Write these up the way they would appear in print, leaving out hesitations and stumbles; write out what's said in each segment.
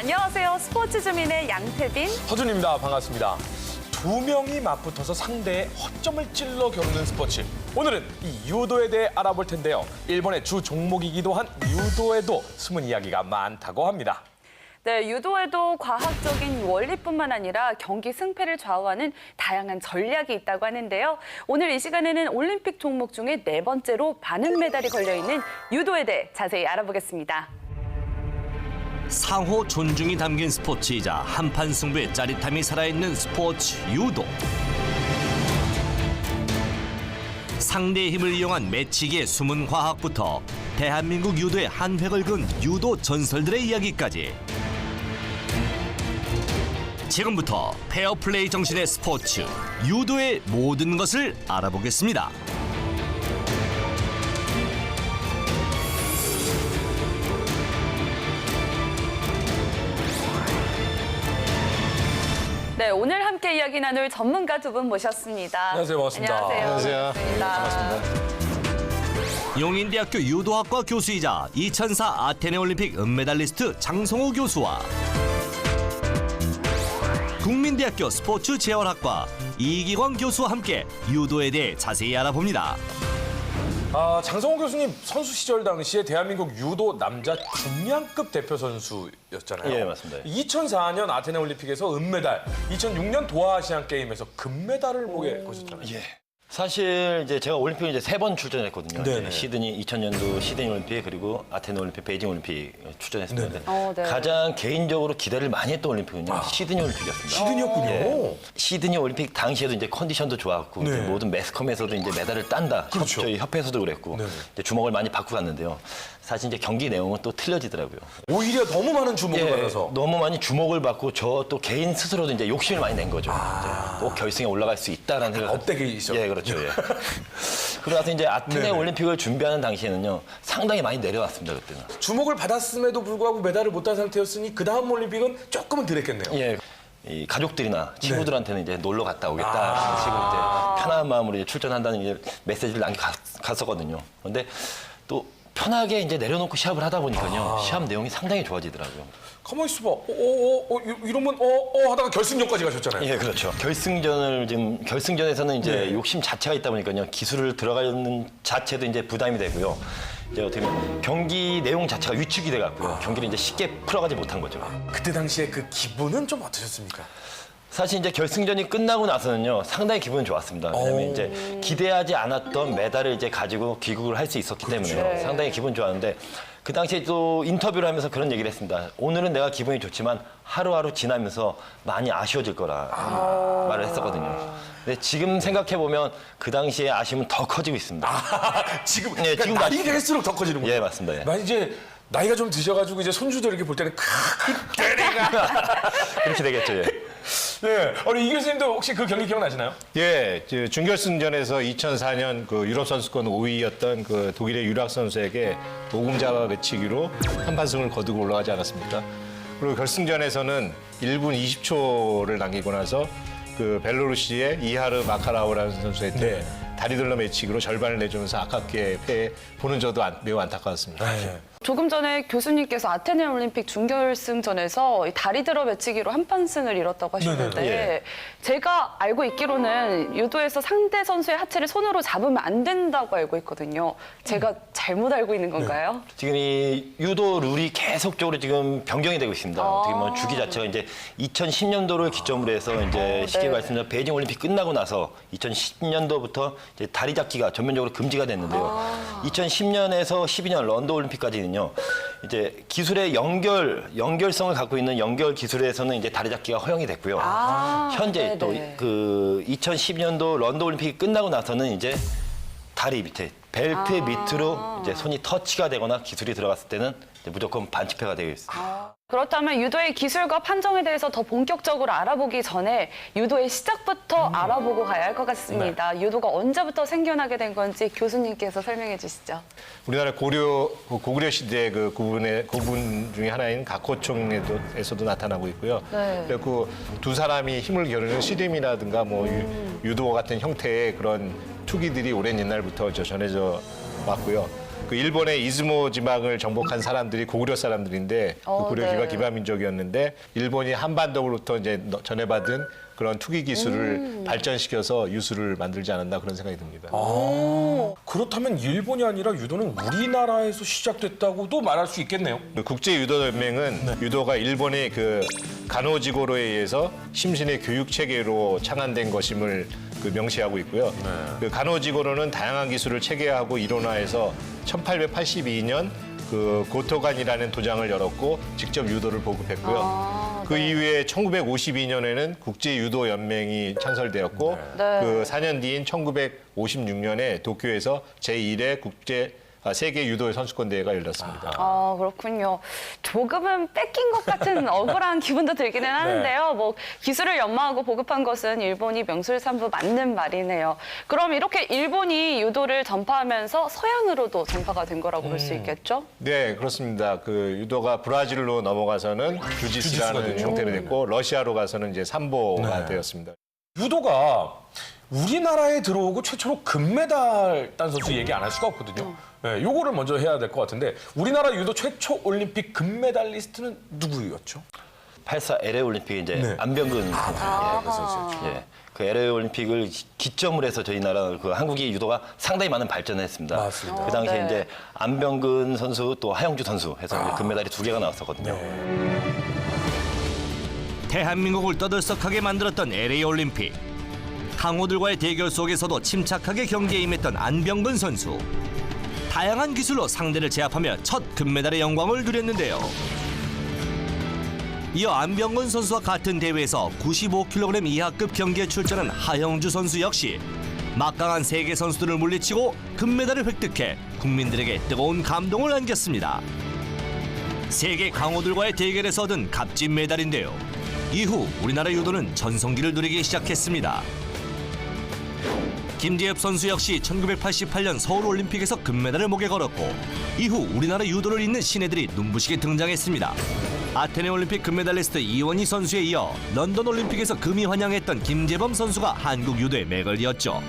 안녕하세요. 스포츠 주민의 양태빈, 허준입니다. 반갑습니다. 두 명이 맞붙어서 상대의 허점을 찔러 겨루는 스포츠. 오늘은 이 유도에 대해 알아볼 텐데요. 일본의 주 종목이기도 한 유도에도 숨은 이야기가 많다고 합니다. 네, 유도에도 과학적인 원리뿐만 아니라 경기 승패를 좌우하는 다양한 전략이 있다고 하는데요. 오늘 이 시간에는 올림픽 종목 중에 네 번째로 많은 메달이 걸려있는 유도에 대해 자세히 알아보겠습니다. 상호 존중이 담긴 스포츠이자 한판 승부의 짜릿함이 살아있는 스포츠 유도. 상대의 힘을 이용한 매치기의 숨은 과학부터 대한민국 유도의 한 획을 그은 유도 전설들의 이야기까지. 지금부터 페어플레이 정신의 스포츠 유도의 모든 것을 알아보겠습니다. 네, 오늘 함께 이야기 나눌 전문가 두 분 모셨습니다. 안녕하세요. 반갑습니다. 안녕하세요. 반갑습니다. 용인대학교 유도학과 교수이자 2004 아테네 올림픽 은메달리스트 장성호 교수와 국민대학교 스포츠 재활학과 이기광 교수와 함께 유도에 대해 자세히 알아봅니다. 장성호 교수님 선수 시절 당시에 대한민국 유도 남자 중량급 대표 선수였잖아요. 예, 맞습니다. 2004년 아테네 올림픽에서 은메달, 2006년 도하 아시안 게임에서 금메달을 목에 거셨잖아요. 예. 사실 이제 제가 올림픽 이제 3번 출전했거든요. 네네. 시드니 2000년도 시드니 올림픽 그리고 아테네 올림픽, 베이징 올림픽 출전했습니다. 네. 가장 개인적으로 기대를 많이 했던 올림픽은요. 시드니 올림픽이었습니다. 시드니였군요. 예. 시드니 올림픽 당시에도 이제 컨디션도 좋았고 네. 모든 매스컴에서도 이제 메달을 딴다. 그렇죠. 저희 협회에서도 그랬고 네. 이제 주목을 많이 받고 갔는데요. 사실 이제 경기 내용은 또 틀려지더라고요. 오히려 너무 많은 주목을 받아서. 너무 많이 주목을 받고 저 또 개인 스스로도 이제 욕심을 많이 낸 거죠. 이제 꼭 결승에 올라갈 수 있다라는 생각. 업되게 있었죠. 예, 그렇죠. 예. 그러고 나서 이제 아테네 네네. 올림픽을 준비하는 당시에는요 상당히 많이 내려왔습니다 그때는. 주목을 받았음에도 불구하고 메달을 못한 상태였으니 그 다음 올림픽은 조금은 덜했겠네요. 예. 이 가족들이나 친구들한테는 이제 놀러 갔다 오겠다라는 식으로 이제 편안한 마음으로 이제 출전한다는 이제 메시지를 남겨갔었거든요. 그런데 또 편하게 이제 내려놓고 시합을 하다 보니까요 시합 내용이 상당히 좋아지더라고요. 가만히 있어봐. 이러면 하다가 결승전까지 가셨잖아요. 예, 그렇죠. 결승전에서는 이제 욕심 자체가 있다 보니까요 기술을 들어가는 자체도 이제 부담이 되고요. 이제 어떻게 보면 경기 내용 자체가 위축이 돼갖고요 경기를 이제 쉽게 풀어가지 못한 거죠. 그때 당시에 그 기분은 좀 어떠셨습니까? 사실 이제 결승전이 끝나고 나서는요 상당히 기분이 좋았습니다. 왜냐면 이제 기대하지 않았던 메달을 이제 가지고 귀국을 할 수 있었기 때문에 상당히 기분 좋았는데 그 당시에 또 인터뷰를 하면서 그런 얘기를 했습니다. 오늘은 내가 기분이 좋지만 하루하루 지나면서 많이 아쉬워질 거라 말을 했었거든요. 근데 지금 생각해 보면 그 당시에 아쉬움은 더 커지고 있습니다. 지금 네, 그러니까 지금도 나이 아쉽죠. 갈수록 더 커지는군요. 예, 맞습니다. 예. 난 이제 나이가 좀 드셔가지고 이제 손주들 이렇게 볼 때는 그렇게 되겠죠. 예. 네. 우리 이 교수님도 혹시 그 경기 기억나시나요? 예, 준결승전에서 2004년 그 유럽 선수권 5위였던 그 독일의 유락 선수에게 오금자와 매치기로 한판승을 거두고 올라가지 않았습니까? 그리고 결승전에서는 1분 20초를 남기고 나서 그 벨로루시의 이하르 마카라오라는 선수한테 다리 들러 매치기로 절반을 내주면서 아깝게 패해 보는 저도 매우 안타까웠습니다. 조금 전에 교수님께서 아테네 올림픽 준결승전에서 이 다리 들어 매치기로 한판승을 이뤘다고 하셨는데 네네. 제가 알고 있기로는 유도에서 상대 선수의 하체를 손으로 잡으면 안 된다고 알고 있거든요. 제가 잘못 알고 있는 건가요? 지금 이 유도 룰이 계속적으로 지금 변경이 되고 있습니다. 어떻게 보면 주기 자체가 이제 2010년도를 기점으로 해서 이제 쉽게 말씀드리면 베이징 올림픽 끝나고 나서 2010년도부터 이제 다리 잡기가 전면적으로 금지가 됐는데요. 2010년에서 12년 런던 올림픽까지는요. 이제 기술의 연결성을 갖고 있는 연결 기술에서는 이제 다리 잡기가 허용이 됐고요. 현재 네네. 또 그 2010년도 런던 올림픽이 끝나고 나서는 이제 다리 밑에 벨트 밑으로 이제 손이 터치가 되거나 기술이 들어갔을 때는 이제 무조건 반칙패가 되어 있습니다. 그렇다면 유도의 기술과 판정에 대해서 더 본격적으로 알아보기 전에 유도의 시작부터 알아보고 가야 할 것 같습니다. 유도가 언제부터 생겨나게 된 건지 교수님께서 설명해 주시죠. 우리나라 고구려 시대 그 구분 중에 하나인 각호총에서도 나타나고 있고요. 네. 그리고 두 사람이 힘을 겨루는 씨름이라든가 뭐 유도 같은 형태의 그런 투기들이 오랜 옛날부터 전해져 왔고요. 그 일본의 이즈모 지방을 정복한 사람들이 고구려 사람들인데 그 고려기가 네. 기바 민족이었는데 일본이 한반도로부터 이제 전해받은 그런 투기 기술을 발전시켜서 유수를 만들지 않았나 그런 생각이 듭니다. 그렇다면 일본이 아니라 유도는 우리나라에서 시작됐다고도 말할 수 있겠네요. 그 국제유도연맹은 유도가 일본의 그 간호지고로에 의해서 심신의 교육 체계로 창안된 것임을 그 명시하고 있고요. 그 간호지고로는 다양한 기술을 체계화하고 이론화해서 1882년 그 고토관이라는 도장을 열었고 직접 유도를 보급했고요. 그 이후에 1952년에는 국제유도연맹이 창설되었고 그 4년 뒤인 1956년에 도쿄에서 제1회 세계 유도 선수권 대회가 열렸습니다. 아, 그렇군요. 조금은 뺏긴 것 같은 억울한 기분도 들기는 하는데요. 뭐 기술을 연마하고 보급한 것은 일본이 명술산부 맞는 말이네요. 그럼 이렇게 일본이 유도를 전파하면서 서양으로도 전파가 된 거라고 볼 수 있겠죠? 네, 그렇습니다. 그 유도가 브라질로 넘어가서는 주짓수라는 형태로 됐고 러시아로 가서는 이제 삼보가 되었습니다. 유도가 우리나라에 들어오고 최초로 금메달 딴 선수 얘기 안 할 수가 없거든요. 네, 요거를 먼저 해야 될 것 같은데 우리나라 유도 최초 올림픽 금메달리스트는 누구였죠? 84 LA 올림픽 이제 안병근 선수. 예. 그 LA 올림픽을 기점으로 해서 저희 나라 그 한국이 유도가 상당히 많은 발전을 했습니다. 맞습니다. 그 당시에 네. 이제 안병근 선수 또 하영주 선수 해서 이제 금메달이 2개가 나왔었거든요. 대한민국을 떠들썩하게 만들었던 LA 올림픽. 강호들과의 대결 속에서도 침착하게 경기에 임했던 안병근 선수. 다양한 기술로 상대를 제압하며 첫 금메달의 영광을 누렸는데요. 이어 안병근 선수와 같은 대회에서 95kg 이하급 경기에 출전한 하영주 선수 역시 막강한 세계 선수들을 물리치고 금메달을 획득해 국민들에게 뜨거운 감동을 안겼습니다. 세계 강호들과의 대결에서 얻은 값진 메달인데요. 이후 우리나라 유도는 전성기를 누리기 시작했습니다. 김재엽 선수 역시 1988년 서울올림픽에서 금메달을 목에 걸었고 이후 우리나라 유도를 잇는 신예들이 눈부시게 등장했습니다. 아테네 올림픽 금메달리스트 이원희 선수에 이어 런던 올림픽에서 금이 환영했던 김재범 선수가 한국 유도의 맥을 이었죠.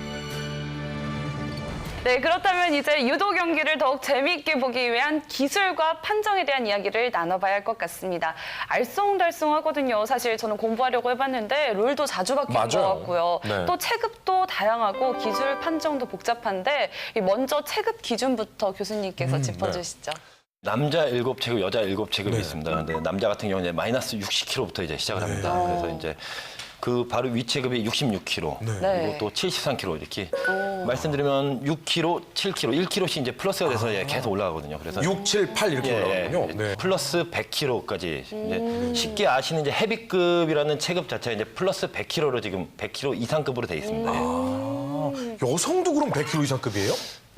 네, 그렇다면 이제 유도 경기를 더욱 재미있게 보기 위한 기술과 판정에 대한 이야기를 나눠봐야 할 것 같습니다. 알쏭달쏭하거든요. 사실 저는 공부하려고 해봤는데 룰도 자주 바뀌는 것 맞아요. 같고요. 네. 또 체급도 다양하고 기술 판정도 복잡한데 먼저 체급 기준부터 교수님께서 짚어주시죠. 남자 7체급, 여자 7체급이 있습니다. 근데 남자 같은 경우는 이제 마이너스 60kg부터 이제 시작을 합니다. 그래서 이제 그 바로 위체급이 66kg, 그리고 또 73kg 이렇게 말씀드리면 6kg, 7kg, 1kg씩 이제 플러스가 돼서 계속 올라가거든요. 그래서 6, 7, 8 이렇게 올라가군요. 네. 플러스 100kg까지 이제 쉽게 아시는 이제 헤비급이라는 체급 자체가 이제 플러스 100kg로 지금 100kg 이상급으로 돼 있습니다. 여성도 그럼 100kg 이상급이에요?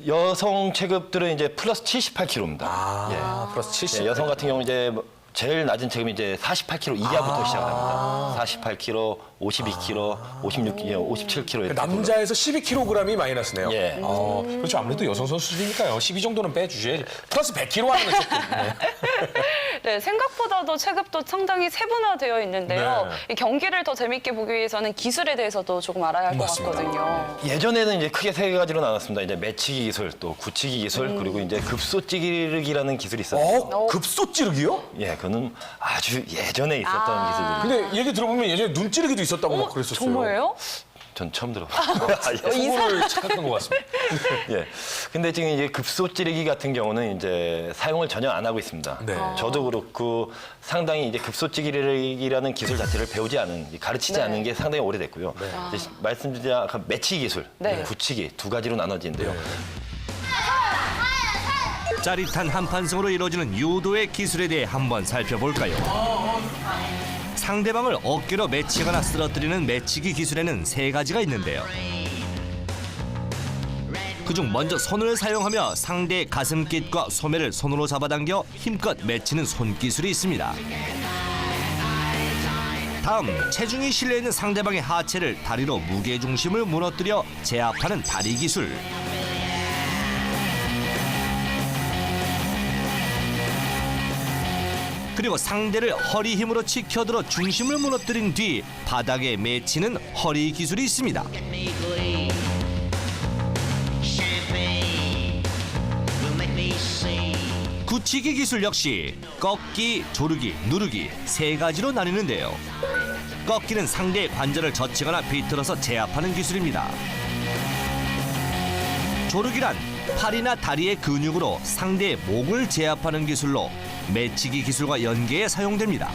여성 체급들은 이제 플러스 78kg입니다. 플러스 70. 여성 같은 경우 이제 제일 낮은 체급이 이제 48kg 이하부터 시작을 합니다. 48kg, 52kg, 56kg, 57kg 이렇게. 남자에서 12kg이 마이너스네요. 예. 그렇죠. 아무래도 여성 선수들이니까요. 12 정도는 빼주셔야지. 플러스 100kg 하는 건 조금. 네, 생각보다도 체급도 상당히 세분화되어 있는데요. 네. 이 경기를 더 재밌게 보기 위해서는 기술에 대해서도 조금 알아야 할 것 맞습니다. 같거든요. 예전에는 이제 크게 3가지로 나눴습니다. 이제 매치기 기술, 또 굳히기 기술, 그리고 이제 급소찌르기라는 기술이 있었어요. 급소 찌르기요? 예, 그거는 아주 예전에 있었던 기술들이. 근데 얘기 들어보면 예전에 눈 찌르기도 있었다고 막 그랬었어요. 정말요? 전 처음 들어봤어요. 그거를 착각한 것 같습니다. 예. 근데 지금 이제 급소찌르기 같은 경우는 이제 사용을 전혀 안 하고 있습니다. 네. 저도 그렇고 상당히 이제 급소찌르기라는 기술 자체를 배우지 않은, 가르치지 않은 게 상당히 오래됐고요. 이제 말씀드린 아까 매치기 기술, 네. 굳히기 2가지로 나눠지는데요. 짜릿한 한판승으로 이루어지는 유도의 기술에 대해 한번 살펴볼까요? 상대방을 어깨로 매치거나 쓰러뜨리는 매치기 기술에는 3가지가 있는데요. 그중 먼저 손을 사용하며 상대의 가슴깃과 소매를 손으로 잡아당겨 힘껏 매치는 손기술이 있습니다. 다음, 체중이 실려있는 상대방의 하체를 다리로 무게중심을 무너뜨려 제압하는 다리 기술. 그리고 상대를 허리 힘으로 치켜들어 중심을 무너뜨린 뒤 바닥에 맺히는 허리 기술이 있습니다. 붙이기 기술 역시 꺾기, 조르기, 누르기 세 가지로 나뉘는데요. 꺾기는 상대의 관절을 젖히거나 비틀어서 제압하는 기술입니다. 조르기란 팔이나 다리의 근육으로 상대의 목을 제압하는 기술로 매치기 기술과 연계에 사용됩니다.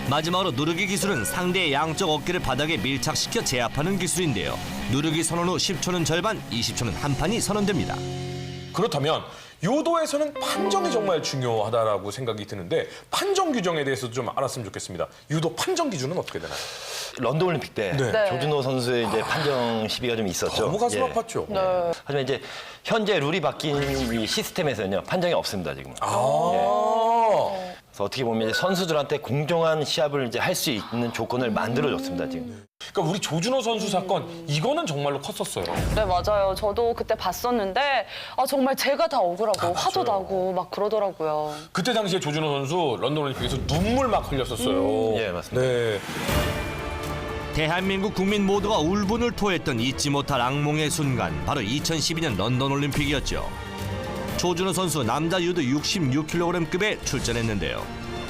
마지막으로 누르기 기술은 상대의 양쪽 어깨를 바닥에 밀착시켜 제압하는 기술인데요. 누르기 선언 후 10초는 절반, 20초는 한 판이 선언됩니다. 그렇다면 유도에서는 판정이 정말 중요하다라고 생각이 드는데 판정 규정에 대해서도 좀 알았으면 좋겠습니다. 유도 판정 기준은 어떻게 되나요? 런던 올림픽 때 네. 조준호 선수의 이제 판정 시비가 좀 있었죠. 너무 가슴 예. 아팠죠. 하지만 이제 현재 룰이 바뀐 이 시스템에서는요 판정이 없습니다 지금. 그래서 어떻게 보면 이제 선수들한테 공정한 시합을 이제 할 수 있는 조건을 만들어줬습니다 지금. 그러니까 우리 조준호 선수 사건 이거는 정말로 컸었어요. 네, 맞아요. 저도 그때 봤었는데 정말 제가 다 억울하고 화도 나고 막 그러더라고요. 그때 당시에 조준호 선수 런던 올림픽에서 눈물 막 흘렸었어요. 예, 맞습니다. 네. 대한민국 국민 모두가 울분을 토했던 잊지 못할 악몽의 순간, 바로 2012년 런던 올림픽이었죠. 조준호 선수 남자 유도 66kg급에 출전했는데요.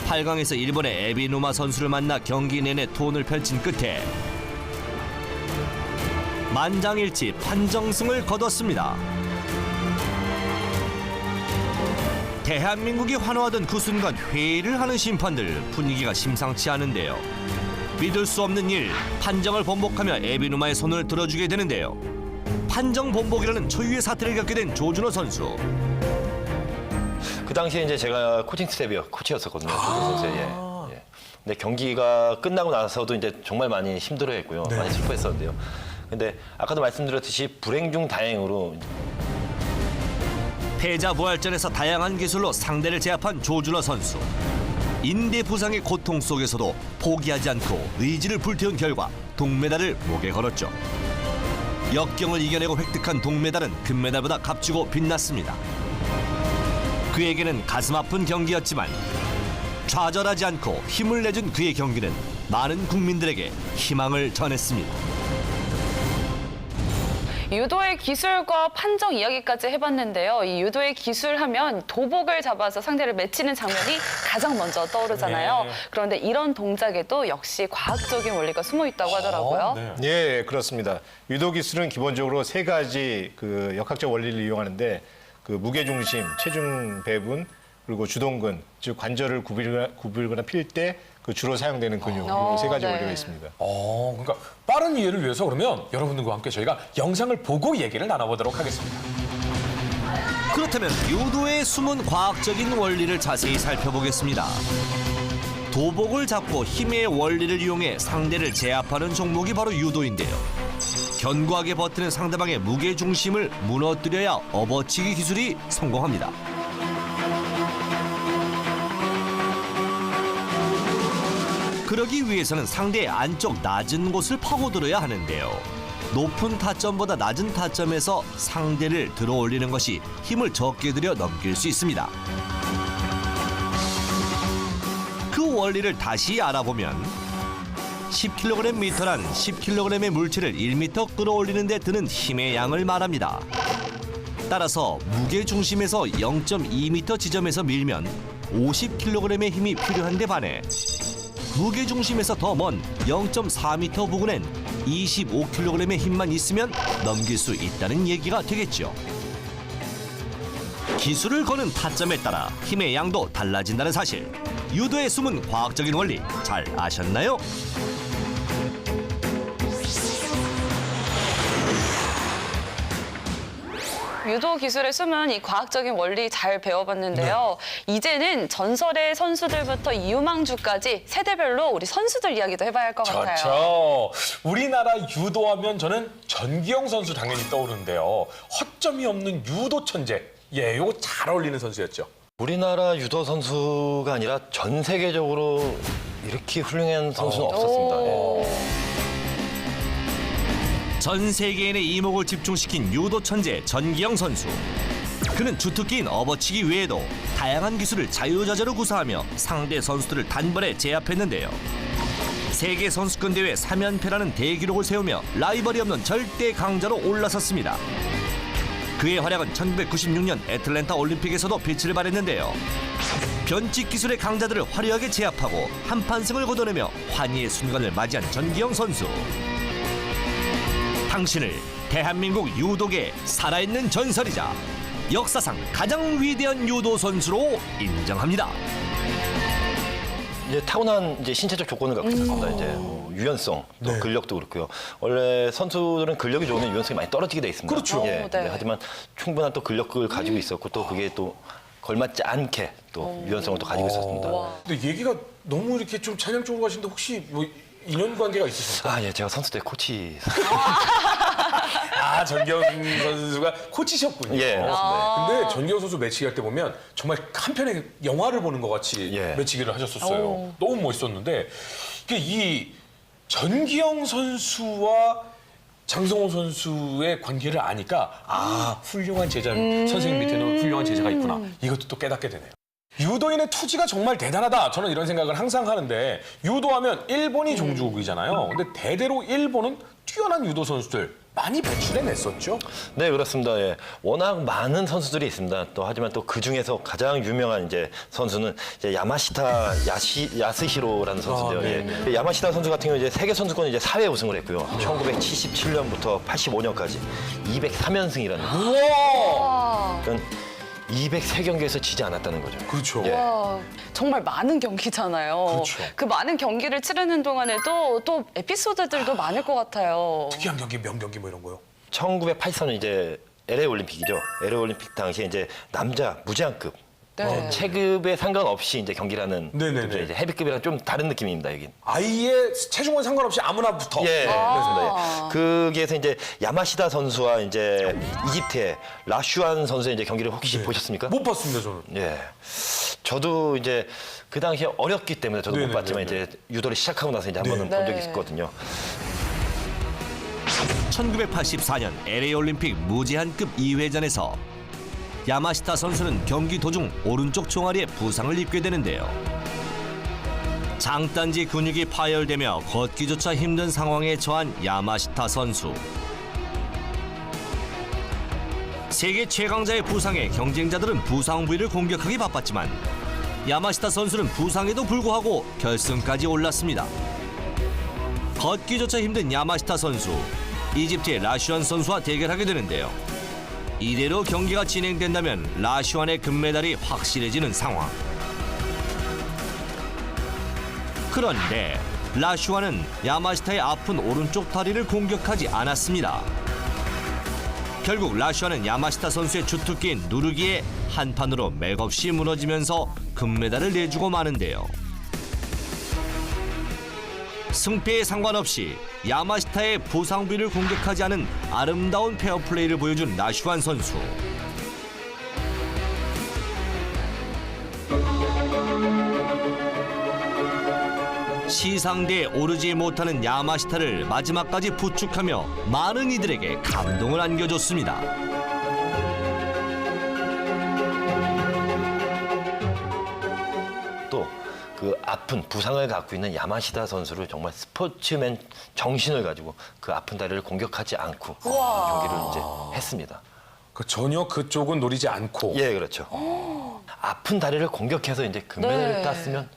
8강에서 일본의 에비누마 선수를 만나 경기 내내 투혼을 펼친 끝에 만장일치 판정승을 거뒀습니다. 대한민국이 환호하던 그 순간 회의를 하는 심판들, 분위기가 심상치 않은데요. 믿을 수 없는 일, 판정을 번복하며 에비누마의 손을 들어주게 되는데요. 판정 번복이라는 초유의 사태를 겪게 된 조준호 선수. 그 당시에 이제 제가 코칭 스텝이요 코치였었거든요. 조준호 선수의. 예. 근데 경기가 끝나고 나서도 이제 정말 많이 힘들어했고요. 많이 슬퍼했었는데요. 근데 아까도 말씀드렸듯이 불행 중 다행으로 패자 부활전에서 다양한 기술로 상대를 제압한 조준호 선수. 인대 부상의 고통 속에서도 포기하지 않고 의지를 불태운 결과 동메달을 목에 걸었죠. 역경을 이겨내고 획득한 동메달은 금메달보다 값지고 빛났습니다. 그에게는 가슴 아픈 경기였지만 좌절하지 않고 힘을 내준 그의 경기는 많은 국민들에게 희망을 전했습니다. 유도의 기술과 판정 이야기까지 해봤는데요. 이 유도의 기술 하면 도복을 잡아서 상대를 맺히는 장면이 가장 먼저 떠오르잖아요. 네. 그런데 이런 동작에도 역시 과학적인 원리가 숨어 있다고 하더라고요. 네. 예, 그렇습니다. 유도 기술은 기본적으로 세 가지 그 역학적 원리를 이용하는데 그 무게 중심, 체중 배분, 그리고 주동근, 즉 관절을 구부리거나 필 때 그 주로 사용되는 근육, 이 세 가지 네. 원리가 있습니다. 그러니까 빠른 이해를 위해서 그러면 여러분들과 함께 저희가 영상을 보고 얘기를 나눠보도록 하겠습니다. 그렇다면 유도의 숨은 과학적인 원리를 자세히 살펴보겠습니다. 도복을 잡고 힘의 원리를 이용해 상대를 제압하는 종목이 바로 유도인데요. 견고하게 버티는 상대방의 무게 중심을 무너뜨려야 업어치기 기술이 성공합니다. 그러기 위해서는 상대의 안쪽 낮은 곳을 파고들어야 하는데요. 높은 타점보다 낮은 타점에서 상대를 들어올리는 것이 힘을 적게 들여 넘길 수 있습니다. 그 원리를 다시 알아보면 10kgm란 10kg의 물체를 1m 끌어올리는 데 드는 힘의 양을 말합니다. 따라서 무게중심에서 0.2m 지점에서 밀면 50kg의 힘이 필요한데 반해 무게중심에서 더 먼 0.4m 부근엔 25kg의 힘만 있으면 넘길 수 있다는 얘기가 되겠죠. 기술을 거는 타점에 따라 힘의 양도 달라진다는 사실. 유도의 숨은 과학적인 원리 잘 아셨나요? 유도 기술에 숨은 이 과학적인 원리 잘 배워봤는데요. 이제는 전설의 선수들부터 이유망주까지 세대별로 우리 선수들 이야기도 해봐야 할 것 같아요. 그렇죠. 우리나라 유도하면 저는 전기영 선수 당연히 떠오르는데요. 허점이 없는 유도 천재. 예, 요거 잘 어울리는 선수였죠. 우리나라 유도 선수가 아니라 전 세계적으로 이렇게 훌륭한 선수는 없었습니다. 예. 전 세계인의 이목을 집중시킨 유도 천재 전기영 선수. 그는 주특기인 업어치기 외에도 다양한 기술을 자유자재로 구사하며 상대 선수들을 단번에 제압했는데요. 세계 선수권 대회 3연패라는 대기록을 세우며 라이벌이 없는 절대 강자로 올라섰습니다. 그의 활약은 1996년 애틀랜타 올림픽에서도 빛을 발했는데요. 변칙 기술의 강자들을 화려하게 제압하고 한판승을 거둬내며 환희의 순간을 맞이한 전기영 선수. 당신을 대한민국 유도계의 살아있는 전설이자 역사상 가장 위대한 유도 선수로 인정합니다. 이제 타고난 이제 신체적 조건을 갖고 있습니다. 이제 뭐 유연성, 또 근력도 그렇고요. 원래 선수들은 근력이 좋으면 유연성이 많이 떨어지게 돼 있습니다. 그렇죠. 예, 네. 하지만 충분한 또 근력을 가지고 있었고 또 그게 또 걸맞지 않게 또 유연성을 또 가지고 있었습니다. 근데 얘기가 너무 이렇게 좀 찬양적으로 가시는데 혹시 뭐 인연관계가 있으십니까? 아, 예, 제가 선수 때 코치. 아, 전기영 선수가 코치셨군요. 예, 맞습니다. 근데 전기영 선수 매치기 할 때 보면 정말 한 편의 영화를 보는 것 같이 예. 매치기를 하셨었어요. 너무 멋있었는데 이 전기영 선수와 장성호 선수의 관계를 아니까 아, 훌륭한 제자, 선생님 밑에는 훌륭한 제자가 있구나. 이것도 또 깨닫게 되네요. 유도인의 투지가 정말 대단하다. 저는 이런 생각을 항상 하는데 유도하면 일본이 종주국이잖아요. 근데 대대로 일본은 뛰어난 유도 선수들 많이 배출해냈었죠. 네, 그렇습니다. 예. 워낙 많은 선수들이 있습니다. 또 하지만 또 그 중에서 가장 유명한 이제 선수는 이제 야마시타 야스히로라는 선수인데요. 네. 예. 야마시타 선수 같은 경우 이제 세계 선수권 이제 4회 우승을 했고요. 1977년부터 85년까지 203연승이라는. 우와! 그러니까 203경기에서 지지 않았다는 거죠. 그렇죠. 예. 와, 정말 많은 경기잖아요. 그렇죠. 그 많은 경기를 치르는 동안에도 또 에피소드들도 많을 것 같아요. 특이한 경기, 명경기 뭐 이런 거요. 1983년 이제 LA 올림픽이죠. LA 올림픽 당시에 이제 남자 무제한급 네. 체급에 상관없이 이제 경기를 하는 네네네. 이제 헤비급이랑 좀 다른 느낌입니다, 여긴. 아예 체중은 상관없이 아무나 붙어. 예, 그렇습니다. 예. 거기에서 이제 야마시다 선수와 이제 이집트의 라슈안 선수의 이제 경기를 혹시 보셨습니까? 못 봤습니다, 저는. 예. 저도 이제 그 당시에 어렸기 때문에 저도 못 네네네네. 봤지만 이제 유도를 시작하고 나서 이제 한 번은 본 적이 네. 있었거든요. 1984년 LA 올림픽 무제한급 2회전에서 야마시타 선수는 경기 도중 오른쪽 종아리에 부상을 입게 되는데요. 장단지 근육이 파열되며 걷기조차 힘든 상황에 처한 야마시타 선수. 세계 최강자의 부상에 경쟁자들은 부상 부위를 공격하기 바빴지만 야마시타 선수는 부상에도 불구하고 결승까지 올랐습니다. 걷기조차 힘든 야마시타 선수. 이집트의 라슈안 선수와 대결하게 되는데요. 이대로 경기가 진행된다면 라슈안의 금메달이 확실해지는 상황. 그런데 라슈안은 야마시타의 아픈 오른쪽 다리를 공격하지 않았습니다. 결국 라슈안은 야마시타 선수의 주특기인 누르기에 한 판으로 맥없이 무너지면서 금메달을 내주고 마는데요. 승패에 상관없이 야마시타의 부상 부위를 공격하지 않은 아름다운 페어플레이를 보여준 라슈안 선수. 시상대에 오르지 못하는 야마시타를 마지막까지 부축하며 많은 이들에게 감동을 안겨줬습니다. 또 그 아픈 부상을 갖고 있는 야마시다 선수를 정말 스포츠맨 정신을 가지고 그 아픈 다리를 공격하지 않고 경기를 이제 했습니다. 그 전혀 그쪽은 노리지 않고. 예, 그렇죠. 아픈 다리를 공격해서 이제 금메달을 네. 땄으면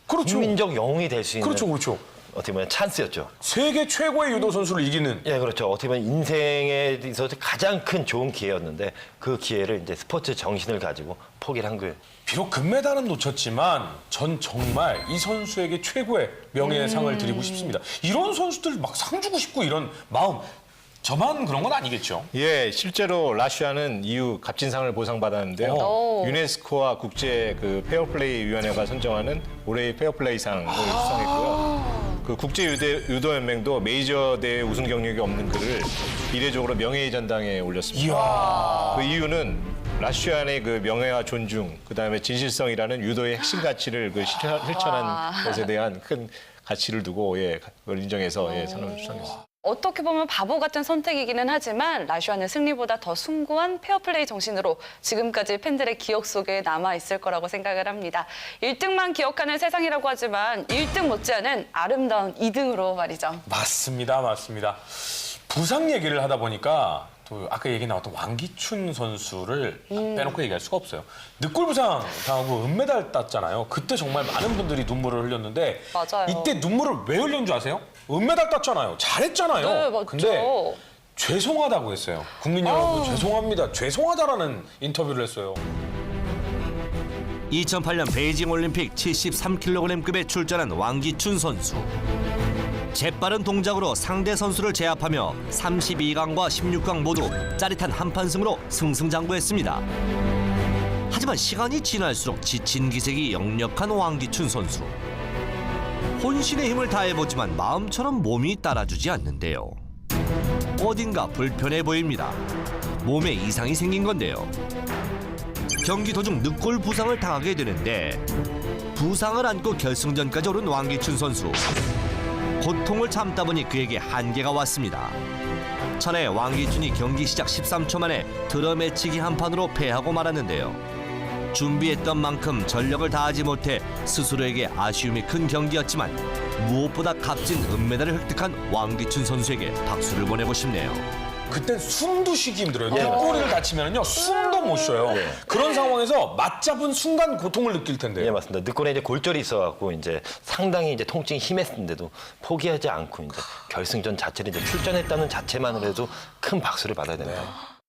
그렇죠. 국민적 영웅이 될 수 있는 그렇죠, 그렇죠. 어떻게 보면 찬스였죠. 세계 최고의 유도 선수를 이기는. 예, 그렇죠. 어떻게 보면 인생에 있어서 가장 큰 좋은 기회였는데 그 기회를 이제 스포츠 정신을 가지고 포기를 한 거예요. 비록 금메달은 놓쳤지만 전 정말 이 선수에게 최고의 명예상을 드리고 싶습니다. 이런 선수들 막 상 주고 싶고 이런 마음 저만 그런 건 아니겠죠? 예, 실제로 라슈아는 이후 값진상을 보상받았는데요. 오. 유네스코와 국제 그 페어플레이 위원회가 선정하는 올해의 페어플레이상을 수상했고요. 그 국제 유도 연맹도 메이저 대회 우승 경력이 없는 그를 이례적으로 명예의 전당에 올렸습니다. 이야. 그 이유는 라슈안의 그 명예와 존중, 그다음에 진실성이라는 유도의 핵심 가치를 그 실천한 것에 대한 큰 가치를 두고 그걸 인정해서 상을 수상했습니다. 어떻게 보면 바보 같은 선택이기는 하지만 라슈안은 승리보다 더 숭고한 페어플레이 정신으로 지금까지 팬들의 기억 속에 남아있을 거라고 생각을 합니다. 1등만 기억하는 세상이라고 하지만 1등 못지않은 아름다운 2등으로 말이죠. 맞습니다, 맞습니다. 부상 얘기를 하다 보니까 또 아까 얘기 나왔던 왕기춘 선수를 빼놓고 얘기할 수가 없어요. 늑골 부상 당하고 은메달 땄잖아요. 그때 정말 많은 분들이 눈물을 흘렸는데 맞아요. 이때 눈물을 왜 흘린 줄 아세요? 은메달 땄잖아요. 잘했잖아요. 네, 맞죠. 근데 죄송하다고 했어요. 국민 여러분 죄송합니다. 죄송하다라는 인터뷰를 했어요. 2008년 베이징 올림픽 73kg급에 출전한 왕기춘 선수. 재빠른 동작으로 상대 선수를 제압하며 32강과 16강 모두 짜릿한 한판승으로 승승장구했습니다. 하지만 시간이 지날수록 지친 기색이 역력한 왕기춘 선수. 혼신의 힘을 다해보지만 마음처럼 몸이 따라주지 않는데요. 어딘가 불편해 보입니다. 몸에 이상이 생긴 건데요. 경기 도중 늑골 부상을 당하게 되는데 부상을 안고 결승전까지 오른 왕기춘 선수. 고통을 참다 보니 그에게 한계가 왔습니다. 천하의 왕기춘이 경기 시작 13초 만에 들어매치기 한 판으로 패하고 말았는데요. 준비했던 만큼 전력을 다하지 못해 스스로에게 아쉬움이 큰 경기였지만 무엇보다 값진 은메달을 획득한 왕기춘 선수에게 박수를 보내고 싶네요. 그땐 숨도 쉬기 힘들어요. 늑골이를 다치면요 숨도 못 쉬어요. 네. 그런 상황에서 맞잡은 순간 고통을 느낄 텐데. 예, 맞습니다. 늑골에 이제 골절이 있어갖고 이제 상당히 이제 통증이 심했는데도 포기하지 않고 이제 결승전 자체를 이제 출전했다는 자체만으로 해도 큰 박수를 받아야 됩니다.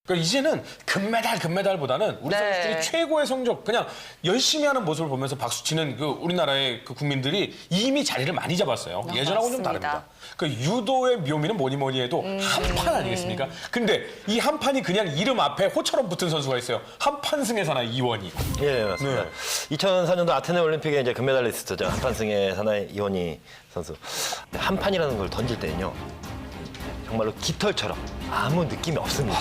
그러니까 이제는 금메달보다는 우리 네. 선수들이 최고의 성적 그냥 열심히 하는 모습을 보면서 박수치는 그 우리나라의 그 국민들이 이미 자리를 많이 잡았어요. 예전하고는 좀 맞습니다. 다릅니다. 그 유도의 묘미는 뭐니 해도 한 판 아니겠습니까? 근데 이 한 판이 그냥 이름 앞에 호처럼 붙은 선수가 있어요. 한판승의 사나이 이원희. 예, 맞습니다. 네. 2004년도 아테네 올림픽에 이제 금메달리스트죠. 한판승의 사나이 이원희 선수. 한판이라는 걸 던질 때는요. 정말로 깃털처럼 아무 느낌이 없습니다.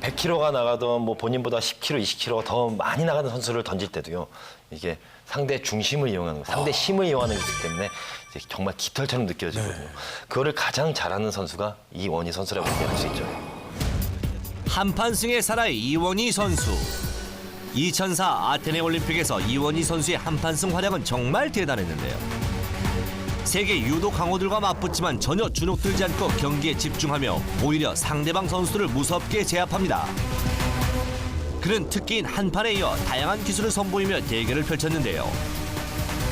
100kg가 나가던 뭐 본인보다 10kg, 20kg가 더 많이 나가는 선수를 던질 때도요. 이게 상대 중심을 이용하는 거, 상대 힘을 이용하는 거기 때문에 이제 정말 깃털처럼 느껴지거든요. 그거를 가장 잘하는 선수가 이원희 선수라고 얘기할 수 있죠. 한판승의 사나이 이원희 선수. 2004 아테네 올림픽에서 이원희 선수의 한판승 활약은 정말 대단했는데요. 세계 유도 강호들과 맞붙지만 전혀 주눅들지 않고 경기에 집중하며 오히려 상대방 선수들을 무섭게 제압합니다. 그는 특기인 한판에 이어 다양한 기술을 선보이며 대결을 펼쳤는데요.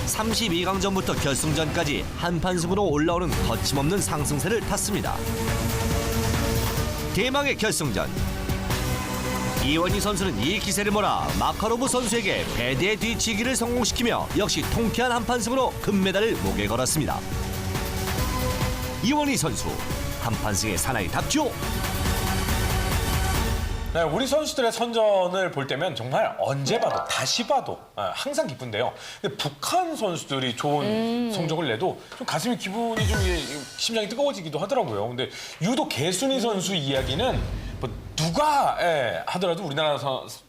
32강전부터 결승전까지 한판승으로 올라오는 거침없는 상승세를 탔습니다. 대망의 결승전. 이원희 선수는 이 기세를 몰아 마카로브 선수에게 배대 뒤치기를 성공시키며 역시 통쾌한 한판승으로 금메달을 목에 걸었습니다. 이원희 선수, 한판승의 사나이답죠. 네, 우리 선수들의 선전을 볼 때면 정말 언제 봐도 다시 봐도 항상 기쁜데요. 근데 북한 선수들이 좋은 성적을 내도 좀 가슴이 기분이 좀 심장이 뜨거워지기도 하더라고요. 근데 유도 개순이 선수 이야기는 뭐 누가 하더라도 우리나라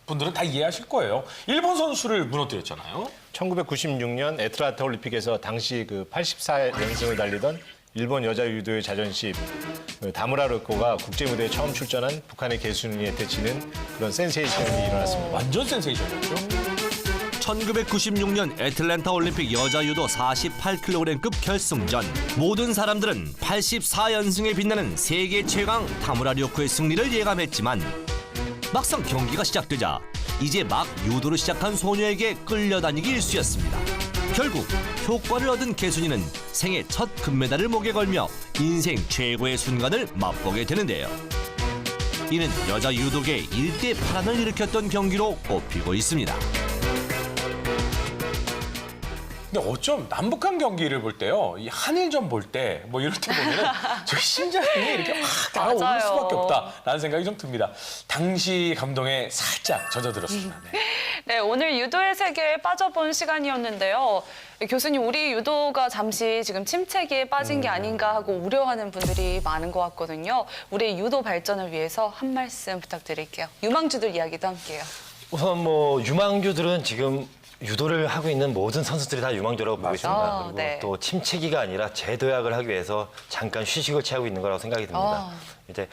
분들은 다 이해하실 거예요. 일본 선수를 무너뜨렸잖아요. 1996년 애틀란타 올림픽에서 당시 그 84연승을 달리던 일본 여자 유도의 자존심 다무라 르코가 국제 무대에 처음 출전한 북한의 개순이한테 치는 그런 센세이션이 일어났습니다. 완전 센세이션이었죠. 1996년 애틀랜타 올림픽 여자 유도 48kg급 결승전. 모든 사람들은 84연승에 빛나는 세계 최강 다무라 료코의 승리를 예감했지만 막상 경기가 시작되자 이제 막 유도를 시작한 소녀에게 끌려다니기 일쑤였습니다. 결국 효과를 얻은 개순이는 생애 첫 금메달을 목에 걸며 인생 최고의 순간을 맛보게 되는데요. 이는 여자 유도계 일대 파란을 일으켰던 경기로 꼽히고 있습니다. 근데 어쩜 남북한 경기를 볼 때요, 이 한일전 볼 때 뭐 이럴 때 보면은 저 심장이 이렇게 확 달아오를 맞아요. 수밖에 없다라는 생각이 좀 듭니다. 당시 감동에 살짝 젖어들었습니다. 네. 네, 오늘 유도의 세계에 빠져본 시간이었는데요. 교수님, 우리 유도가 잠시 지금 침체기에 빠진 게 아닌가 하고 우려하는 분들이 많은 것 같거든요. 우리의 유도 발전을 위해서 한 말씀 부탁드릴게요. 유망주들 이야기도 함께요. 우선 뭐 유망주들은 지금 유도를 하고 있는 모든 선수들이 다 유망주라고 보고 있습니다. 그리고 네. 또 침체기가 아니라 재도약을 하기 위해서 잠깐 휴식을 취하고 있는 거라고 생각이 듭니다. 이제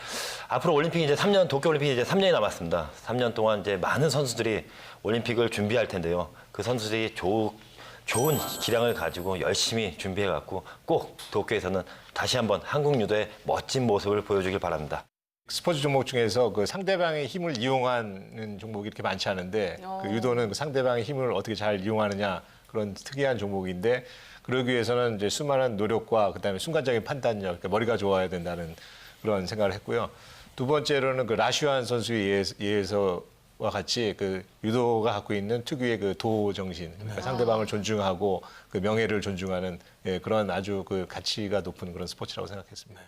앞으로 올림픽이 이제 3년, 도쿄올림픽이 이제 3년이 남았습니다. 3년 동안 이제 많은 선수들이 올림픽을 준비할 텐데요. 그 선수들이 좋은 기량을 가지고 열심히 준비해갖고 꼭 도쿄에서는 다시 한번 한국 유도의 멋진 모습을 보여주길 바랍니다. 스포츠 종목 중에서 그 상대방의 힘을 이용하는 종목이 이렇게 많지 않은데 그 유도는 그 상대방의 힘을 어떻게 잘 이용하느냐 그런 특이한 종목인데 그러기 위해서는 이제 수많은 노력과 그다음에 순간적인 판단력, 그러니까 머리가 좋아야 된다는 그런 생각을 했고요. 두 번째로는 그 라슈안 선수에 의해서와 같이 그 유도가 갖고 있는 특유의 그 도 정신, 그러니까 상대방을 존중하고 그 명예를 존중하는 그런 아주 그 가치가 높은 그런 스포츠라고 생각했습니다.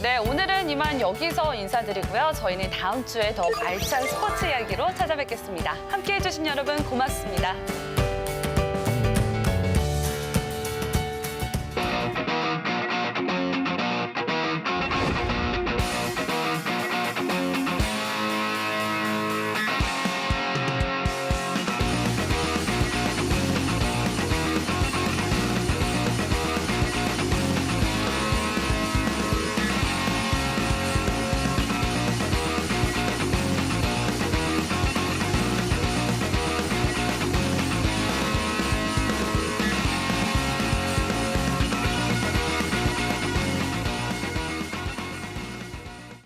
네, 오늘은 이만 여기서 인사드리고요. 저희는 다음 주에 더 알찬 스포츠 이야기로 찾아뵙겠습니다. 함께해 주신 여러분 고맙습니다.